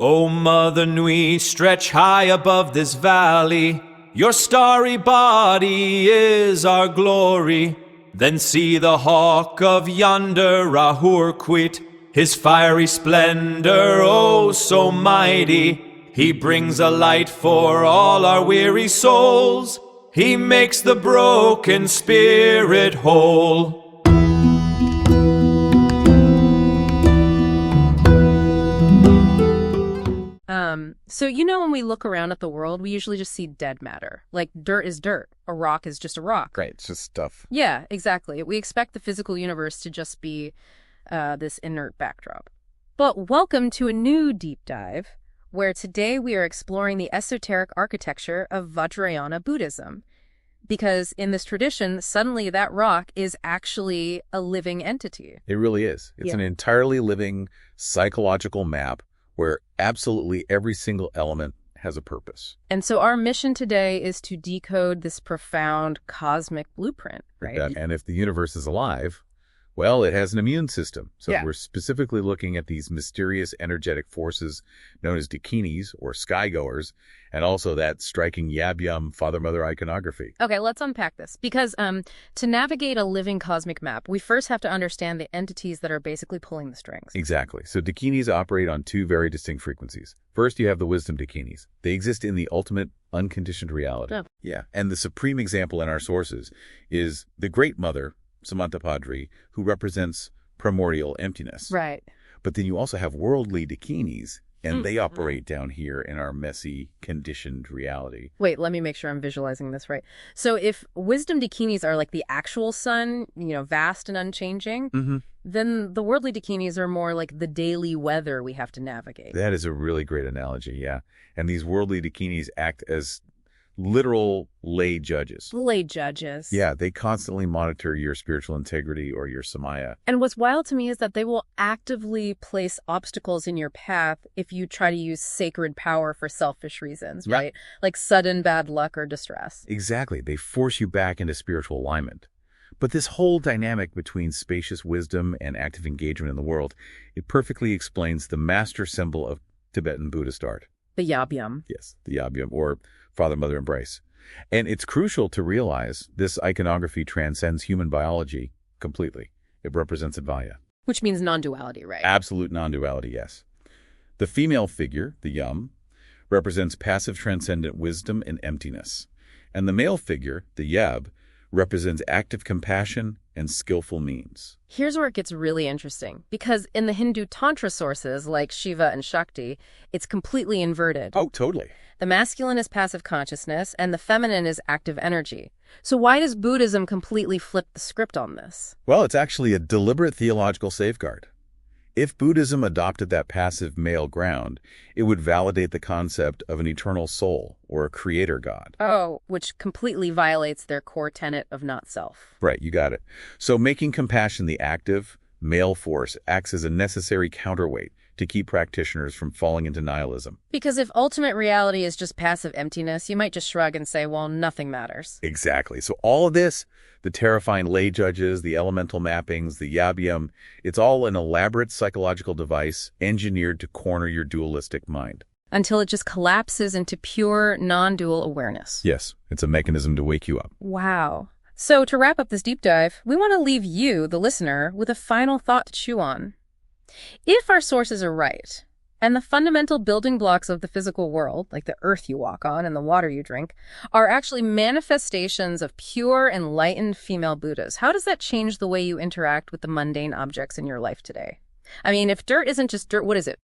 O Mother Nui, stretch high above this valley. Your starry body is our glory. Then see the hawk of yonder Rahur quit, his fiery splendor, oh so mighty. He brings a light for all our weary souls. He makes the broken spirit whole. So when we look around at the world, we usually just see dead matter. Like dirt is dirt, a rock is just a rock. Right, it's just stuff. Yeah, exactly. We expect the physical universe to just be this inert backdrop. But welcome to a new deep dive, where today we are exploring the esoteric architecture of Vajrayana Buddhism. Because in this tradition, suddenly that rock is actually a living entity. It really is. It's an entirely living psychological map where absolutely every single element has a purpose. And so our mission today is to decode this profound cosmic blueprint, right? And if the universe is alive, well, it has an immune system. So we're specifically looking at these mysterious energetic forces known as Dakinis, or skygoers, and also that striking Yab Yum father-mother iconography. Okay, let's unpack this. Because to navigate a living cosmic map, we first have to understand the entities that are basically pulling the strings. Exactly. So Dakinis operate on two very distinct frequencies. First, you have the wisdom Dakinis. They exist in the ultimate unconditioned reality. Oh. Yeah. And the supreme example in our sources is the Great Mother, Samantapadri, who represents primordial emptiness. Right. But then you also have worldly Dakinis, and they operate down here in our messy, conditioned reality. Wait, let me make sure I'm visualizing this right. So if wisdom Dakinis are like the actual sun, vast and unchanging, then the worldly Dakinis are more like the daily weather we have to navigate. That is a really great analogy, yeah. And these worldly Dakinis act as literal lay judges. Lay judges. Yeah, they constantly monitor your spiritual integrity or your samaya. And what's wild to me is that they will actively place obstacles in your path if you try to use sacred power for selfish reasons, right? Like sudden bad luck or distress. Exactly. They force you back into spiritual alignment. But this whole dynamic between spacious wisdom and active engagement in the world, it perfectly explains the master symbol of Tibetan Buddhist art. The Yab Yum. Yes, the Yab Yum, or father-mother embrace. And it's crucial to realize this iconography transcends human biology completely. It represents Advaya. Which means non-duality, right? Absolute non-duality, yes. The female figure, the Yum, represents passive transcendent wisdom and emptiness. And the male figure, the Yab, represents active compassion and skillful means. Here's where it gets really interesting, because in the Hindu Tantra sources, like Shiva and Shakti, it's completely inverted. Oh, totally. The masculine is passive consciousness, and the feminine is active energy. So why does Buddhism completely flip the script on this? Well, it's actually a deliberate theological safeguard. If Buddhism adopted that passive male ground, it would validate the concept of an eternal soul or a creator god. Oh, which completely violates their core tenet of not self. Right, you got it. So making compassion the active, male force acts as a necessary counterweight to keep practitioners from falling into nihilism. Because if ultimate reality is just passive emptiness, you might just shrug and say, well, nothing matters. Exactly. So all of this, the terrifying lay judges, the elemental mappings, the Yab Yum, it's all an elaborate psychological device engineered to corner your dualistic mind. Until it just collapses into pure non-dual awareness. Yes, it's a mechanism to wake you up. Wow. So to wrap up this deep dive, we want to leave you, the listener, with a final thought to chew on. If our sources are right, and the fundamental building blocks of the physical world, like the earth you walk on and the water you drink, are actually manifestations of pure, enlightened female Buddhas, how does that change the way you interact with the mundane objects in your life today? I mean, if dirt isn't just dirt, what is it?